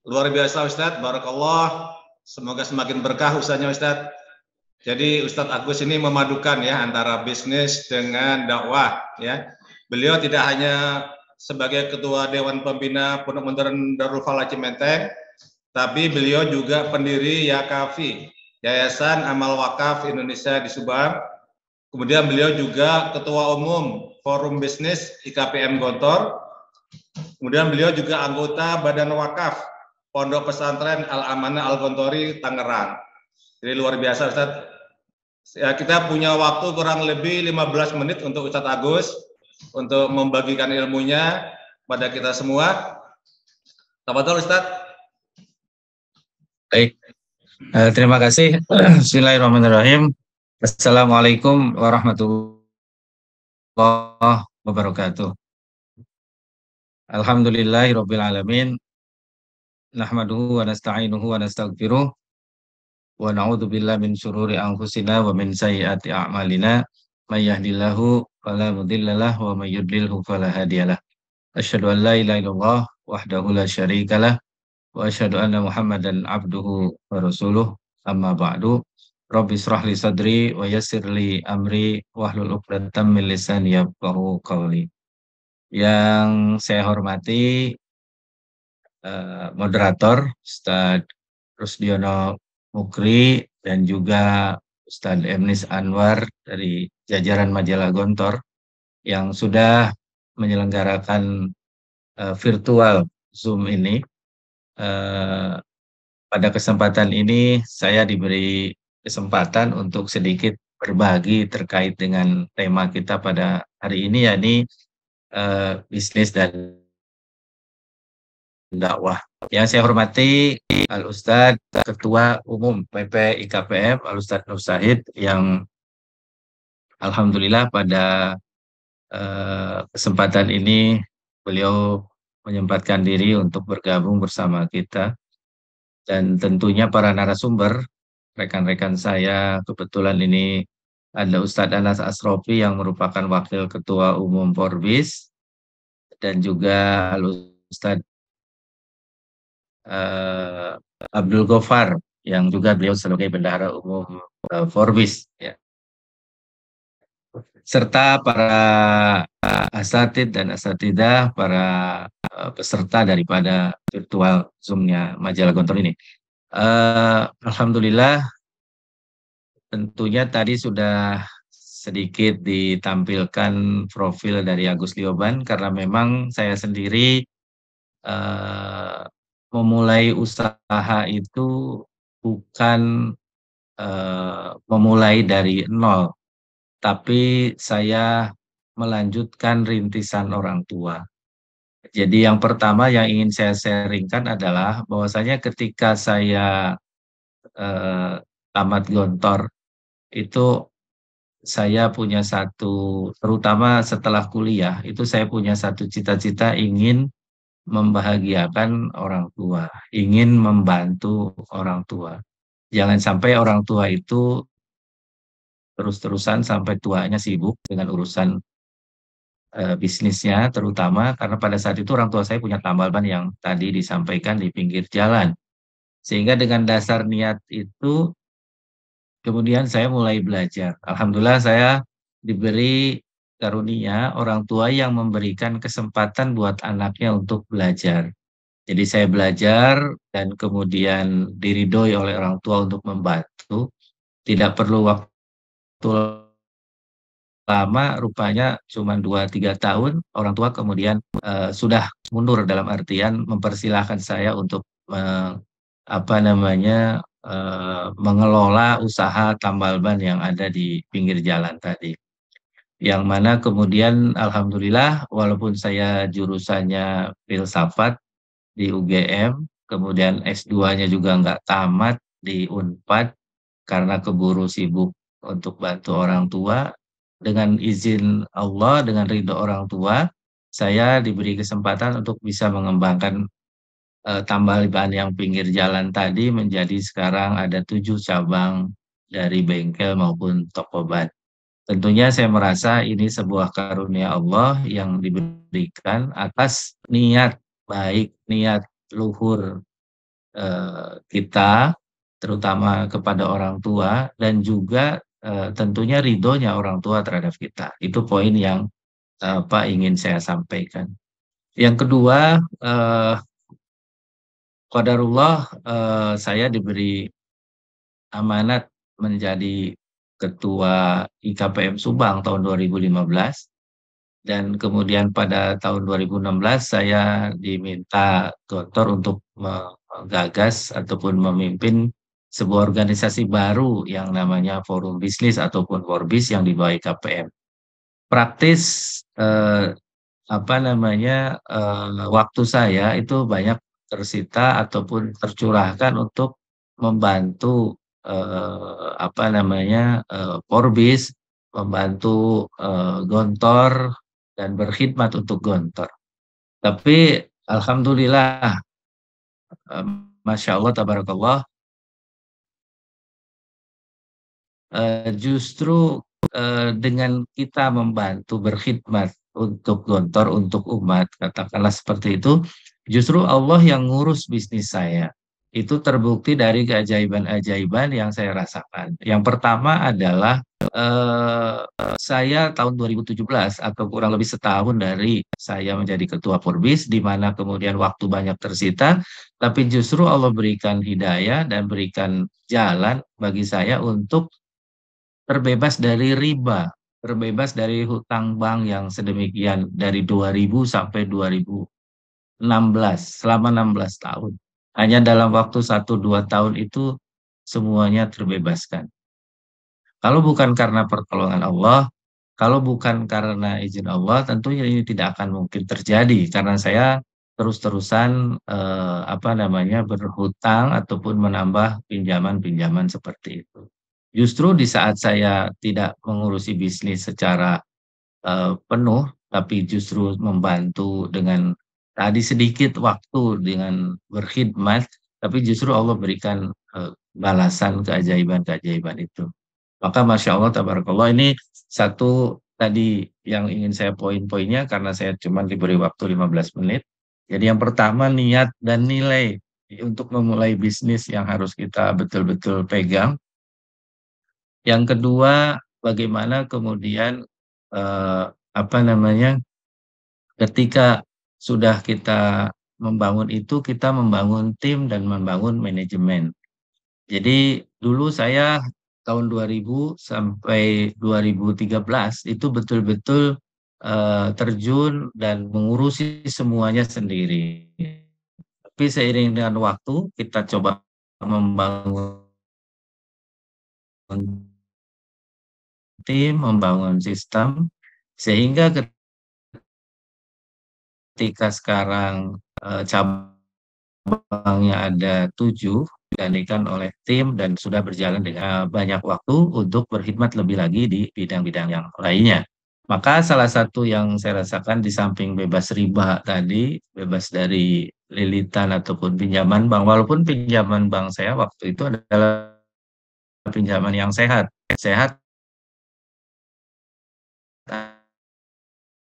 Luar biasa Ustadz, barakallah. Semoga semakin berkah usahanya Ustadz. Jadi Ustadz Agus ini memadukan ya antara bisnis dengan dakwah ya. Beliau tidak hanya sebagai ketua Dewan Pembina Pondok Modern Darul Falah Cimenteng, tapi beliau juga pendiri Yakafi, Yayasan Amal Wakaf Indonesia di Subang. Kemudian beliau juga ketua umum Forum Bisnis IKPM Gontor. Kemudian beliau juga anggota Badan Wakaf Pondok Pesantren Al Amanah Al Gontori Tangerang. Jadi luar biasa Ustaz. Ya, kita punya waktu kurang lebih 15 menit untuk Ustaz Agus untuk membagikan ilmunya pada kita semua. Tafadhol Ustaz. Baik, terima kasih. Bismillahirrahmanirrahim. Assalamualaikum warahmatullahi wabarakatuh. Alhamdulillahirabbil alamin. Nahmaduhu wa nasta'inuhu wa nastaghfiruh wa na'udzu billahi min syururi anfusina wa min sayyiati a'malina. May yahdihillahu fala mudhillalah wa may yudlilhu fala hadiyalah. Asyhadu an la ilaha illallah wahdahu la syarikalah wa asyhadu anna Muhammadan abduhu wa rasuluh. Amma ba'du. Rabbi israh li sadri wa yassir li amri wahlul 'uqdatam min lisani yafqahu qawli. Yang saya hormati moderator Ustadz Rusdiono Mukri dan juga Ustadz Emnis Anwar dari jajaran Majalah Gontor yang sudah menyelenggarakan virtual Zoom ini. Pada kesempatan ini saya diberi kesempatan untuk sedikit berbagi terkait dengan tema kita pada hari ini, yakni bisnis dan dakwah. Yang saya hormati Al-Ustadz Ketua Umum PP IKPM, Al-Ustadz Nur Syahid, yang alhamdulillah pada kesempatan ini beliau menyempatkan diri untuk bergabung bersama kita. Dan tentunya para narasumber, rekan-rekan saya, kebetulan ini ada Ustadz Anas Asrofi yang merupakan Wakil Ketua Umum Forbis, dan juga Ustadz Abdul Gofar yang juga beliau sebagai Bendahara Umum Forbis, ya. Serta para asatid dan asatidah, para peserta daripada virtual Zoom-nya Majalah Gontor ini. Alhamdulillah, tentunya tadi sudah sedikit ditampilkan profil dari Agus Lioban, karena memang saya sendiri memulai usaha itu bukan memulai dari nol, tapi saya melanjutkan rintisan orang tua. Jadi yang pertama yang ingin saya sharingkan adalah bahwasanya ketika saya tamat Gontor itu saya punya satu, terutama setelah kuliah, itu saya punya satu cita-cita ingin membahagiakan orang tua, ingin membantu orang tua. Jangan sampai orang tua itu terus-terusan sampai tuanya sibuk dengan urusan bisnisnya, terutama karena pada saat itu orang tua saya punya tambal ban yang tadi disampaikan di pinggir jalan. Sehingga dengan dasar niat itu, kemudian saya mulai belajar. Alhamdulillah saya diberi karunia orang tua yang memberikan kesempatan buat anaknya untuk belajar. Jadi saya belajar dan kemudian diridhoi oleh orang tua untuk membantu. Tidak perlu waktu lama, rupanya cuma 2-3 tahun, orang tua kemudian sudah mundur, dalam artian mempersilahkan saya untuk mengelola usaha tambal ban yang ada di pinggir jalan tadi. Yang mana kemudian alhamdulillah, walaupun saya jurusannya filsafat di UGM, kemudian S2-nya juga nggak tamat di Unpad karena keburu sibuk untuk bantu orang tua. Dengan izin Allah, dengan ridho orang tua, saya diberi kesempatan untuk bisa mengembangkan tambal ban yang pinggir jalan tadi menjadi sekarang ada 7 cabang dari bengkel maupun toko ban. Tentunya saya merasa ini sebuah karunia Allah yang diberikan atas niat baik, niat luhur kita, terutama kepada orang tua, dan juga tentunya ridhonya orang tua terhadap kita. Itu poin yang Pak ingin saya sampaikan. Yang kedua, qadarullah, saya diberi amanat menjadi ketua IKPM Subang tahun 2015, dan kemudian pada tahun 2016 saya diminta Gontor untuk menggagas ataupun memimpin sebuah organisasi baru yang namanya Forum Bisnis ataupun Forbis yang di bawah IKPM. Praktis, apa namanya, waktu saya itu banyak tersita ataupun tercurahkan untuk membantu, apa namanya, Forbis, membantu, Gontor, dan berkhidmat untuk Gontor. Tapi alhamdulillah, masya Allah, tabarakallah, justru dengan kita membantu berkhidmat untuk Gontor, untuk umat, katakanlah seperti itu, justru Allah yang ngurus bisnis saya. Itu terbukti dari keajaiban-ajaiban yang saya rasakan. Yang pertama adalah saya tahun 2017 atau kurang lebih setahun dari saya menjadi ketua Forbis, di mana kemudian waktu banyak tersita, tapi justru Allah berikan hidayah dan berikan jalan bagi saya untuk terbebas dari riba, terbebas dari hutang bank yang sedemikian dari 2000 sampai 2016, selama 16 tahun. Hanya dalam waktu 1-2 tahun itu semuanya terbebaskan. Kalau bukan karena pertolongan Allah, kalau bukan karena izin Allah, tentunya ini tidak akan mungkin terjadi karena saya terus-terusan apa namanya berhutang ataupun menambah pinjaman-pinjaman seperti itu. Justru di saat saya tidak mengurusi bisnis secara penuh, tapi justru membantu dengan tadi sedikit waktu dengan berkhidmat, tapi justru Allah berikan balasan keajaiban-keajaiban itu. Maka Masya Allah, tabarakallah, ini satu tadi yang ingin saya poin-poinnya karena saya cuma diberi waktu 15 menit. Jadi yang pertama niat dan nilai untuk memulai bisnis yang harus kita betul-betul pegang. Yang kedua, bagaimana kemudian apa namanya, ketika sudah kita membangun itu, kita membangun tim dan membangun manajemen. Jadi dulu saya tahun 2000 sampai 2013 itu betul-betul terjun dan mengurusi semuanya sendiri. Tapi seiring dengan waktu kita coba membangun tim, membangun sistem, sehingga ketika sekarang cabangnya ada 7 digantikan oleh tim dan sudah berjalan dengan banyak waktu untuk berkhidmat lebih lagi di bidang-bidang yang lainnya. Maka salah satu yang saya rasakan di samping bebas riba tadi, bebas dari lilitan ataupun pinjaman bank, walaupun pinjaman bank saya waktu itu adalah pinjaman yang sehat. Sehat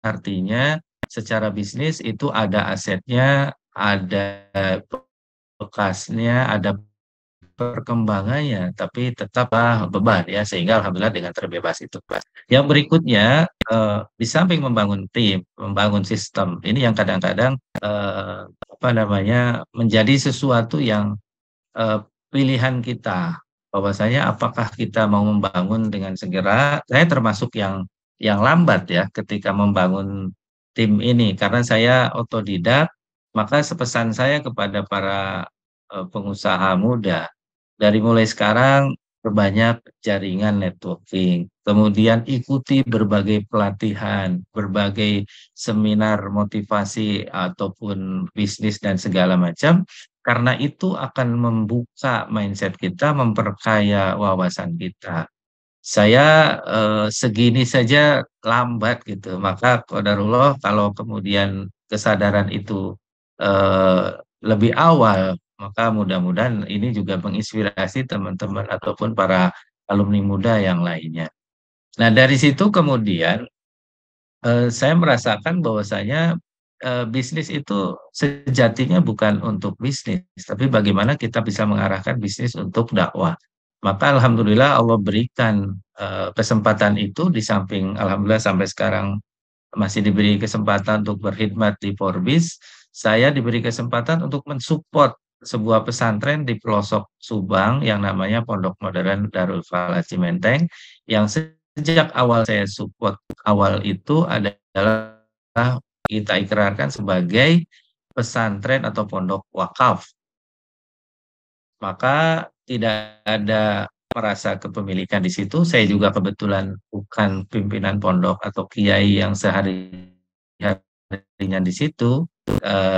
artinya secara bisnis itu ada asetnya, ada bekasnya, ada perkembangannya, tapi tetaplah beban ya, sehingga alhamdulillah dengan terbebas itu. Yang berikutnya, di samping membangun tim, membangun sistem, ini yang kadang-kadang apa namanya menjadi sesuatu yang pilihan kita. Bahwasanya apakah kita mau membangun dengan segera? Saya termasuk yang lambat ya ketika membangun tim ini karena saya otodidak. Maka sepesan saya kepada para pengusaha muda, dari mulai sekarang perbanyak jaringan networking, kemudian ikuti berbagai pelatihan, berbagai seminar motivasi ataupun bisnis dan segala macam, karena itu akan membuka mindset kita, memperkaya wawasan kita. Saya segini saja lambat gitu, maka qadarullah kalau kemudian kesadaran itu lebih awal, maka mudah-mudahan ini juga menginspirasi teman-teman ataupun para alumni muda yang lainnya. Nah, dari situ kemudian saya merasakan bahwasanya bisnis itu sejatinya bukan untuk bisnis, tapi bagaimana kita bisa mengarahkan bisnis untuk dakwah. Maka alhamdulillah Allah berikan kesempatan itu, di samping alhamdulillah sampai sekarang masih diberi kesempatan untuk berkhidmat di Forbis, saya diberi kesempatan untuk mensupport sebuah pesantren di pelosok Subang yang namanya Pondok Modern Darul Falah Cimenteng, yang sejak awal saya support awal itu adalah kita ikrarkan sebagai pesantren atau pondok wakaf. Maka tidak ada merasa kepemilikan di situ. Saya juga kebetulan bukan pimpinan pondok atau kiai yang sehari-harinya di situ,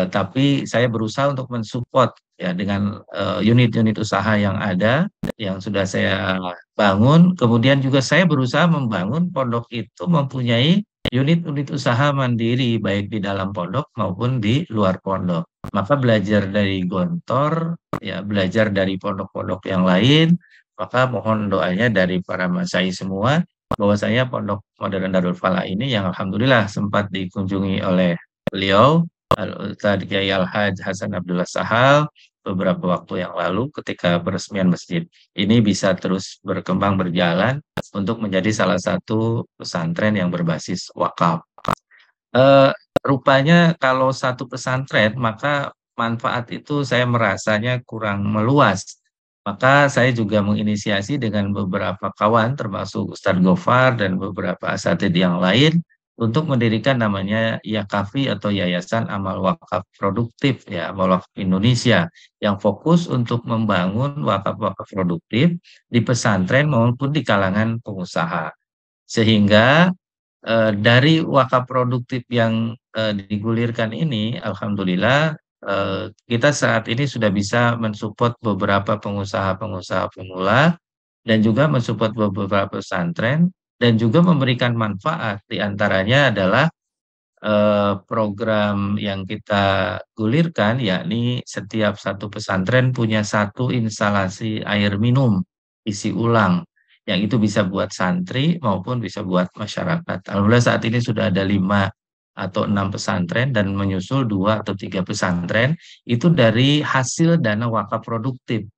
tapi saya berusaha untuk mensupport ya dengan unit-unit usaha yang ada, yang sudah saya bangun. Kemudian juga saya berusaha membangun pondok itu mempunyai unit-unit usaha mandiri, baik di dalam pondok maupun di luar pondok. Maka belajar dari Gontor, ya belajar dari pondok-pondok yang lain, maka mohon doanya dari para masyayikh semua, bahwasanya Pondok Modern Darul Falah ini yang alhamdulillah sempat dikunjungi oleh beliau, Al-Ustadz Kiai Al-Hajj Hasan Abdullah Sahal, beberapa waktu yang lalu ketika peresmian masjid ini bisa terus berkembang berjalan untuk menjadi salah satu pesantren yang berbasis wakaf. Eh, Rupanya kalau satu pesantren, maka manfaat itu saya merasanya kurang meluas. Maka saya juga menginisiasi dengan beberapa kawan, termasuk Ustadz Gofar dan beberapa asatidz yang lain, untuk mendirikan namanya YAKAFI atau Yayasan Amal Wakaf Produktif, ya, Amal Wakaf Indonesia, yang fokus untuk membangun wakaf-wakaf produktif di pesantren maupun di kalangan pengusaha. Sehingga dari wakaf produktif yang digulirkan ini, alhamdulillah kita saat ini sudah bisa mensupport beberapa pengusaha-pengusaha pemula dan juga mensupport beberapa pesantren dan juga memberikan manfaat. Di antaranya adalah program yang kita gulirkan, yakni setiap satu pesantren punya satu instalasi air minum isi ulang, yang itu bisa buat santri maupun bisa buat masyarakat. Alhamdulillah saat ini sudah ada 5 atau 6 pesantren dan menyusul 2 atau 3 pesantren itu dari hasil dana wakaf produktif.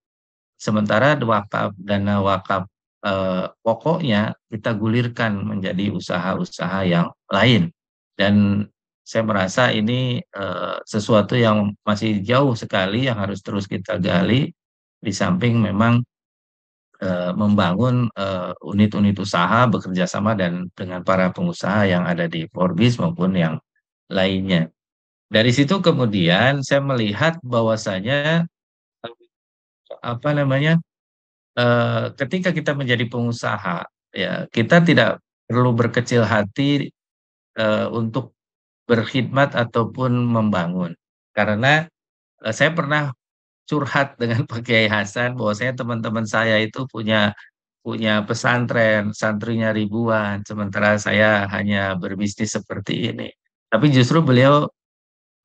Sementara dana wakaf pokoknya kita gulirkan menjadi usaha-usaha yang lain. Dan saya merasa ini sesuatu yang masih jauh sekali yang harus terus kita gali, di samping memang membangun unit-unit usaha bekerja sama dan dengan para pengusaha yang ada di Forbis maupun yang lainnya. Dari situ kemudian saya melihat bahwasanya apa namanya, ketika kita menjadi pengusaha, ya kita tidak perlu berkecil hati untuk berkhidmat ataupun membangun. Karena saya pernah curhat dengan Pak Kiai Hasan bahwasanya teman-teman saya itu punya punya pesantren, santrinya ribuan, sementara saya hanya berbisnis seperti ini. Tapi justru beliau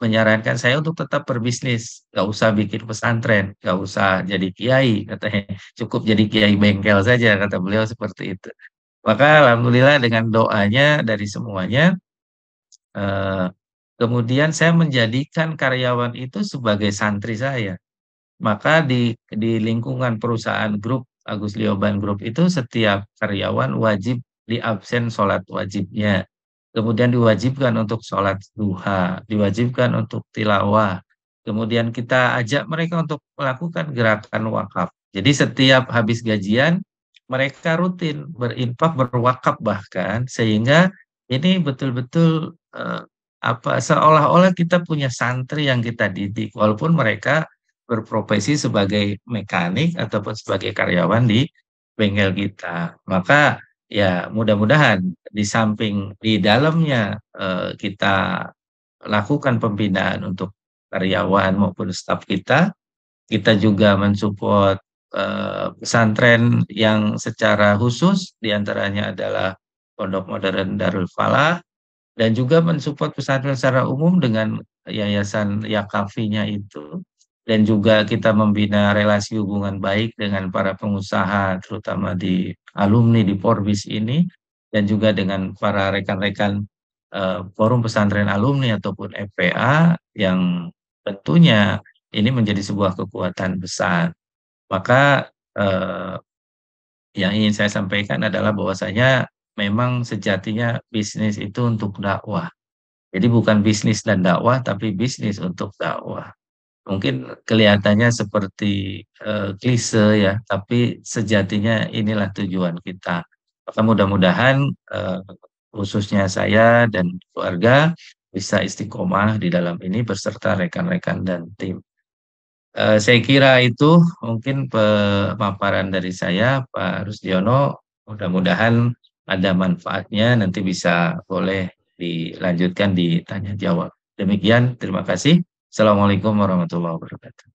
menyarankan saya untuk tetap berbisnis, nggak usah bikin pesantren, nggak usah jadi kiai, katanya, cukup jadi kiai bengkel saja, kata beliau seperti itu. Maka alhamdulillah dengan doanya dari semuanya, eh, kemudian saya menjadikan karyawan itu sebagai santri saya. Maka di lingkungan perusahaan grup Agus Lioban Group itu setiap karyawan wajib diabsen sholat wajibnya. Kemudian diwajibkan untuk sholat duha, diwajibkan untuk tilawah. Kemudian kita ajak mereka untuk melakukan gerakan wakaf. Jadi setiap habis gajian, mereka rutin berinfak, berwakaf bahkan, sehingga ini betul-betul seolah-olah kita punya santri yang kita didik, walaupun mereka berprofesi sebagai mekanik ataupun sebagai karyawan di bengkel kita. Maka ya mudah-mudahan di samping di dalamnya kita lakukan pembinaan untuk karyawan maupun staf kita, kita juga mensupport pesantren yang secara khusus, diantaranya adalah Pondok Modern Darul Falah, dan juga mensupport pesantren secara umum dengan yayasan Yakafinya itu. Dan juga kita membina relasi hubungan baik dengan para pengusaha, terutama di alumni di Forbis ini, dan juga dengan para rekan-rekan Forum Pesantren Alumni ataupun FPA yang tentunya ini menjadi sebuah kekuatan besar. Maka yang ingin saya sampaikan adalah bahwasanya memang sejatinya bisnis itu untuk dakwah. Jadi bukan bisnis dan dakwah, tapi bisnis untuk dakwah. Mungkin kelihatannya seperti klise ya, tapi sejatinya inilah tujuan kita. Maka mudah-mudahan khususnya saya dan keluarga bisa istiqomah di dalam ini beserta rekan-rekan dan tim. Saya kira itu mungkin pemaparan dari saya, Pak Rusdiono. Mudah-mudahan ada manfaatnya, nanti bisa boleh dilanjutkan di tanya jawab. Demikian, terima kasih. Assalamualaikum warahmatullahi wabarakatuh.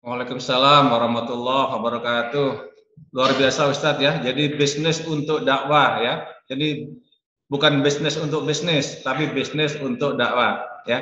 Waalaikumsalam warahmatullahi wabarakatuh. Luar biasa Ustadz ya. Jadi bisnis untuk dakwah ya. Jadi bukan bisnis untuk bisnis, tapi bisnis untuk dakwah ya.